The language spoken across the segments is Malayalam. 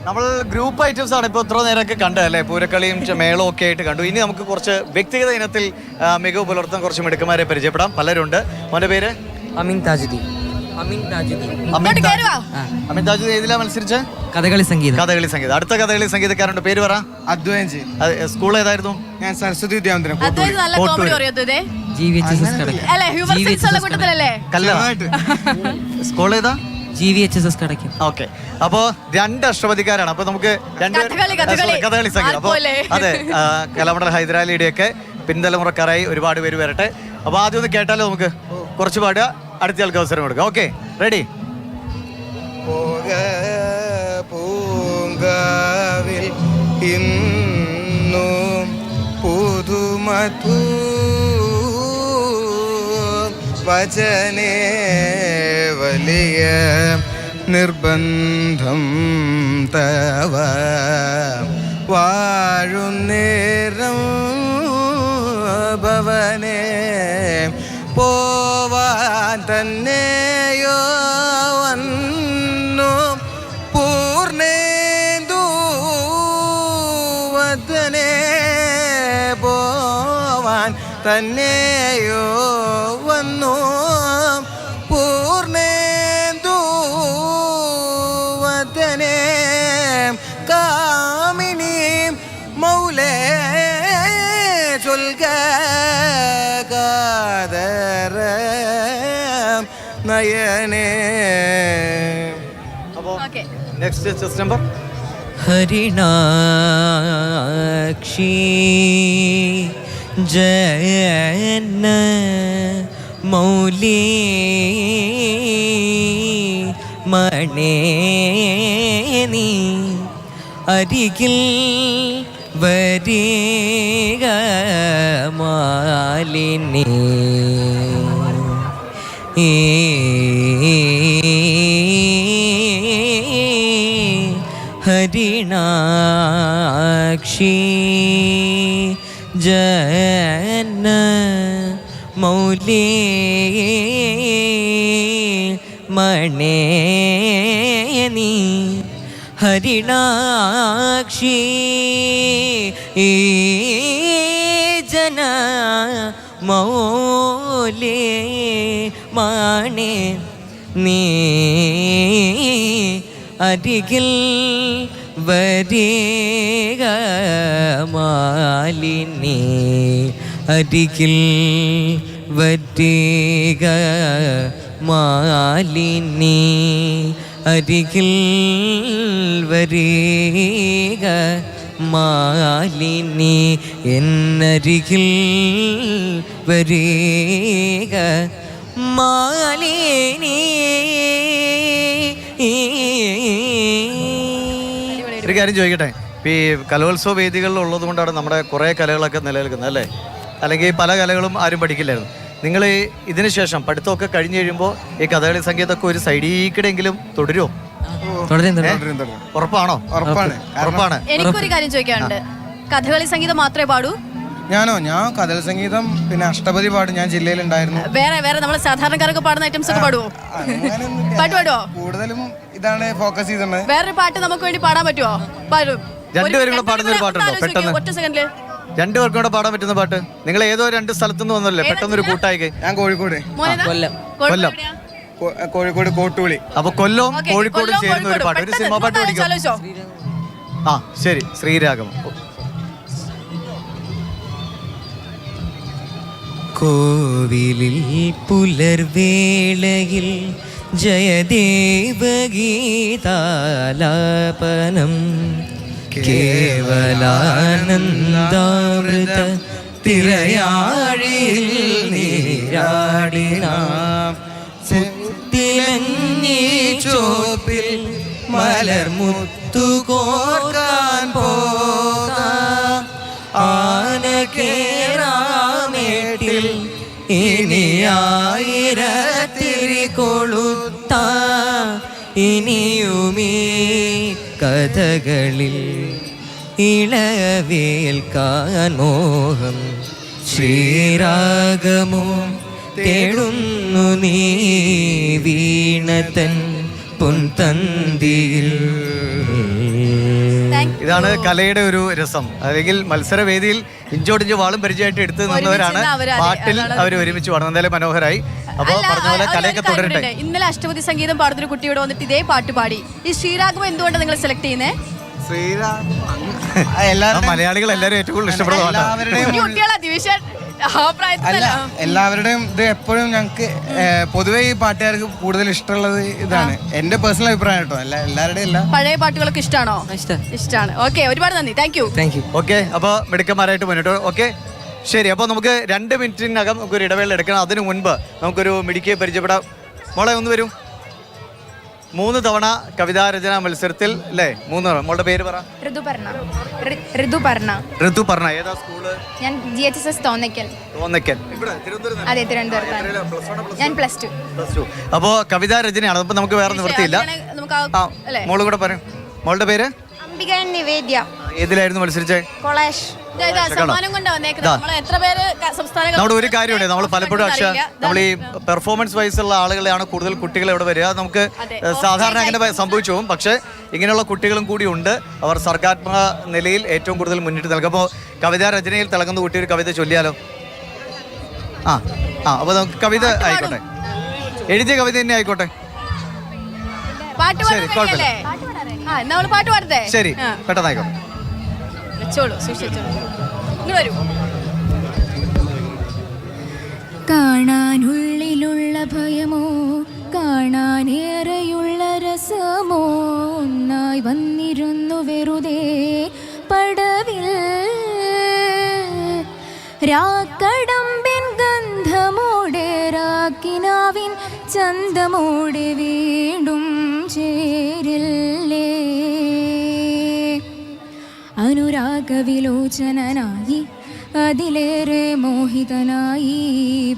നമ്മൾ ഗ്രൂപ്പ് ഐറ്റംസ് ആണ് ഇപ്പോൾ ഇത്ര നേരമൊക്കെ കണ്ടതല്ലേ, പൂരക്കളിയും മേളവും ഒക്കെ ആയിട്ട് കണ്ടു. ഇനി നമുക്ക് കുറച്ച് വ്യക്തിഗത ഇനത്തിൽ മികവ് പുലർത്താൻ കുറച്ച് മിടുക്കന്മാരെ പരിചയപ്പെടാം. പലരുണ്ട്. മോന്റെ പേര്? അമീൻ താജുദ്ദീൻ. അമീൻ താജുദ്ദീൻ ഏതിലാ മത്സരിച്ച? കഥകളി സംഗീതം. അടുത്ത കഥകളി സംഗീതക്കാരുടെ പേര് പറ. അദ്വൈൻജി. സ്കൂൾ ഏതായിരുന്നു? ഞാൻ സരസ്വതി വിദ്യാമന്ദിരം. സ്കൂൾ ഏതാ? GVHSS കടയ്ക്കും. ഓക്കെ, അപ്പോ രണ്ട് അഷ്ടപതിക്കാരാണ്. അപ്പൊ നമുക്ക് കഥകളി സംഗീതം. അപ്പൊ അതെ, കലാമണ്ഡലം ഹൈദരാലിയുടെ ഒക്കെ പിൻതലമുറക്കാരായി ഒരുപാട് പേര് വരട്ടെ. അപ്പൊ ആദ്യം ഒന്ന് കേട്ടാലോ, നമുക്ക് കുറച്ച് പാടുക, അടുത്ത ആൾക്ക് അവസരം കൊടുക്കാം. Okay, ready? പൂങ്കാവിൽ ഇന്നും പുതുമധു വചനേ വലിയ നിർബന്ധം തവ വാഴുന്നേരം ഭവനേ പോവാൻ തന്നെയോ വന്നു പൂർണ്ണേന്ദു വദനേ പോവാൻ തന്നെയോ വന്നു പൂർണ്ണേന്ദു വദനേ കാമിനി മൗലേ ചൊൽക കാദര നയനേ. അപ്പോ നെക്സ്റ്റ് ചെസ് നമ്പർ. ഹരിണാക്ഷി ജയന മൗലി മണേനി അരികിൽ വരിക മാലിനി ഹരിണാക്ഷി ജന മൗലി മണേനി ഹരിണാക്ഷി ജന മൗലി മണേ നീ അരികിൽ വരിക മാലിനി അരികിൽ വരിക മാലിനി അരികിൽ വരിക മാലിനി എന്നരികിൽ വരിക മാലിനി. ഒരു കാര്യം ചോദിക്കട്ടെ, ഈ കലോത്സവ വേദികളിൽ ഉള്ളത് കൊണ്ടാണ് നമ്മുടെ കുറേ കലകളൊക്കെ നിലനിൽക്കുന്നത് അല്ലേ? അല്ലെങ്കിൽ പല കലകളും ആരും പഠിക്കില്ലായിരുന്നു. നിങ്ങൾ ഇതിന് ശേഷം പഠിത്തമൊക്കെ കഴിഞ്ഞ് കഴിയുമ്പോൾ ഈ കഥകളി സംഗീതമൊക്കെ ഒരു സൈഡീക്കിടെങ്കിലും തുടരുമോ? ഉറപ്പാണോ? ഉറപ്പാണ്. എനിക്കൊരു കാര്യം ചോദിക്കാനുണ്ട്, കഥകളി സംഗീതം മാത്രമേ പാടൂ? ഞാൻ കഥകളി സംഗീതം പിന്നെ അഷ്ടപതി പാടും. ഞാൻ ജില്ലയിലുണ്ടായിരുന്നു. വേറെ നമ്മൾ സാധാരണക്കാരൊക്കെ പാടുന്ന ഐറ്റംസ് ഒക്കെ പാടുവോ? പാട്ട് പാടുവോ? കൂടുതലും ഇതാണ് ഫോക്കസ് ചെയ്തത്. വേറൊരു പാട്ട് നമുക്ക് വേണ്ടി പാടാൻ പറ്റുമോ? പാടും. രണ്ടുപേരും കൂടെ പാടുന്ന ഒരു പാട്ടുണ്ടോ പെട്ടെന്ന്? ഒറ്റ സെക്കൻഡില് രണ്ടുപേർക്കും കൂടെ പാടാൻ പറ്റുന്ന പാട്ട്. നിങ്ങൾ ഏതോ രണ്ട് സ്ഥലത്തുനിന്ന് വന്നല്ലേ പെട്ടെന്നൊരു കൂട്ടായി? ഞാൻ കോഴിക്കോട്. കൊല്ലം. കോഴിക്കോട് കോട്ടുളി. അപ്പൊ കൊല്ലവും കോഴിക്കോടും ചേരുന്ന ഒരു പാട്ട്, ഒരു സിനിമ പാട്ട് പഠിക്കും. ആ ശരി, ശ്രീരാഗം. കോവിലിൽ പുലർവേളയിൽ ജയദേവഗീതാലാപനം കേവലാനന്ദാമൃത തിരയാഴിൽ നീരാടിനാം തിളങ്ങി ചോപ്പിൽ മലർമുത്തു കോർക്കാൻ പോകാം ആന കേറാമേട്ടിൽ ഇനി ആയിരത്തിരി കൊളുത്ത ഇനിയുമീ കഥകളിൽ ഇളവേൽക്കാൻ മോഹം ശ്രീരാഗമോ തേടുന്നു നീ വീണതൻ പൊൻതന്തിയിൽ. ഇതാണ് കലയുടെ ഒരു രസം. അല്ലെങ്കിൽ മത്സരവേദിയിൽ ഇഞ്ചോടിഞ്ച് വാളും പരിചയമായിട്ട് എടുത്തു നിന്നവരാണ് പാട്ടിൽ അവർ ഒരുമിച്ച് പാടുന്നത്. എന്തായാലും മനോഹരായി. അപ്പോൾ പറഞ്ഞ പോലെ കലയൊക്കെ തുടരട്ടെ. ഇന്നലെ അഷ്ടപതി സംഗീതം പാടുന്നൊരു കുട്ടിയോട് വന്നിട്ട് ഇതേ പാട്ട് പാടി. ഈ ശ്രീരാഘവം എന്തുകൊണ്ടാണ് നിങ്ങൾ സെലക്ട് ചെയ്യുന്നത്? മലയാളികൾ എല്ലാവരും ഏറ്റവും കൂടുതൽ ഇഷ്ടപ്പെടുന്ന എല്ലാവരുടെയും ഇത് എപ്പോഴും ഞങ്ങൾക്ക് പൊതുവെ ഈ പാട്ടുകാർക്ക് കൂടുതൽ ഇഷ്ടമുള്ളത് ഇതാണ്. എന്റെ പേഴ്സണൽ അഭിപ്രായം കേട്ടോ. എല്ലാവരുടെയും അല്ല. പഴയ പാട്ടുകളൊക്കെ ഇഷ്ടമാണോ? ഇഷ്ടമാണ്. ഓക്കെ, ഒരുപാട് നന്ദി. Thank you. ഓക്കെ, അപ്പോൾ മിടുക്കന്മാരായിട്ട് മുന്നോട്ട്. ഓക്കെ, ശരി. അപ്പോൾ നമുക്ക് 2 മിനിറ്റിനകം നമുക്കൊരു ഇടവേള എടുക്കണം. അതിനു മുൻപ് നമുക്കൊരു മിടുക്കിയെ പരിചയപ്പെടാം. മോളെ ഒന്ന് വരും. 3 തവണ കവിതാരചന മത്സരത്തിൽ അല്ലേ? 3 തവണ. മോളുടെ പേര് പറ. ഋതുപർണ. ഏതാ സ്കൂള്? ഞാൻ GHSS തോന്നയ്ക്കൽ. ഇവിടെ അതെ, തിരുവനന്തപുരത്ത്. ഞാൻ +2. അപ്പോൾ കവിതാരചനയാണ്. അപ്പോൾ നമുക്ക് വേറെ നിവൃത്തിയില്ല. മോള് കൂടെ പറയും. മോളുടെ പേര്? അംബിക നിവേദ്യ. ഏതിലായിരുന്നു മത്സരിച്ചേ? കൊളേഷ്. നമ്മുടെ ഒരു കാര്യമുണ്ട്. നമ്മൾ പലപ്പോഴും നമ്മൾ ഈ പെർഫോമൻസ് വൈസ് ഉള്ള ആളുകളെയാണ് കൂടുതൽ കുട്ടികൾ ഇവിടെ വരിക. നമുക്ക് സാധാരണ അങ്ങനെ സംഭവിച്ചു പോകും. പക്ഷേ ഇങ്ങനെയുള്ള കുട്ടികളും കൂടി ഉണ്ട്. അവർ സർഗാത്മക നിലയിൽ ഏറ്റവും കൂടുതൽ മുന്നിട്ട് നൽകും. അപ്പോൾ കവിതാ രചനയിൽ തിളങ്ങുന്ന കുട്ടി ഒരു കവിത ചൊല്ലിയാലോ? അപ്പോൾ നമുക്ക് കവിത ആയിക്കോട്ടെ, എഴുതിയ കവിത തന്നെ ആയിക്കോട്ടെ. ശരി, കുഴപ്പമില്ല. ശരി, പെട്ടെന്നായിക്കോട്ടെ. കാണാനുള്ളിലുള്ള ഭയമോ കാണാനേറെയുള്ള രസമോ ഒന്നായി വന്നിരുന്നു വെറുതെ പടവിൽ. രാക്കടമ്പിൻ ഗന്ധമോടെ രാക്കിനാവിൻ ചന്തമോടെ വീണ്ടും ചേരില്ലേ. അനുരാഗവിലോചനായി അതിലേറെ മോഹിതനായി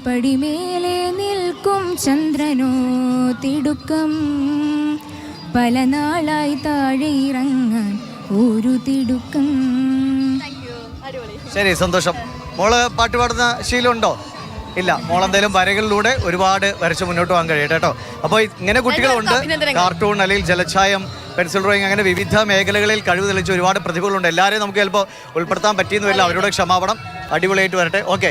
പടിമേലെ നിൽക്കും ചന്ദ്രനോ തിടുക്കം. പല നാളായി താഴെ ഇറങ്ങാൻ ഒരു തിടുക്കം. ശരി, സന്തോഷം. മോള് പാട്ട് പാടുന്ന ശീലമുണ്ടോ? ഇല്ല. മോളെന്തായാലും വരകളിലൂടെ ഒരുപാട് വരച്ച് മുന്നോട്ട് പോകാൻ കഴിയട്ടെ കേട്ടോ. അപ്പോൾ ഇങ്ങനെ കുട്ടികളുണ്ട്. കാർട്ടൂൺ അല്ലെങ്കിൽ ജലച്ഛായം, പെൻസിൽ ഡ്രോയിങ്, അങ്ങനെ വിവിധ മേഖലകളിൽ കഴിവ് തെളിയിച്ച ഒരുപാട് പ്രതിഭകളുണ്ട്. എല്ലാവരെയും നമുക്ക് ചിലപ്പോൾ ഉൾപ്പെടുത്താൻ പറ്റിയെന്ന് വരില്ല. അവരോട് ക്ഷമാപണം. അടിപൊളിയായിട്ട് വരട്ടെ. ഓക്കെ.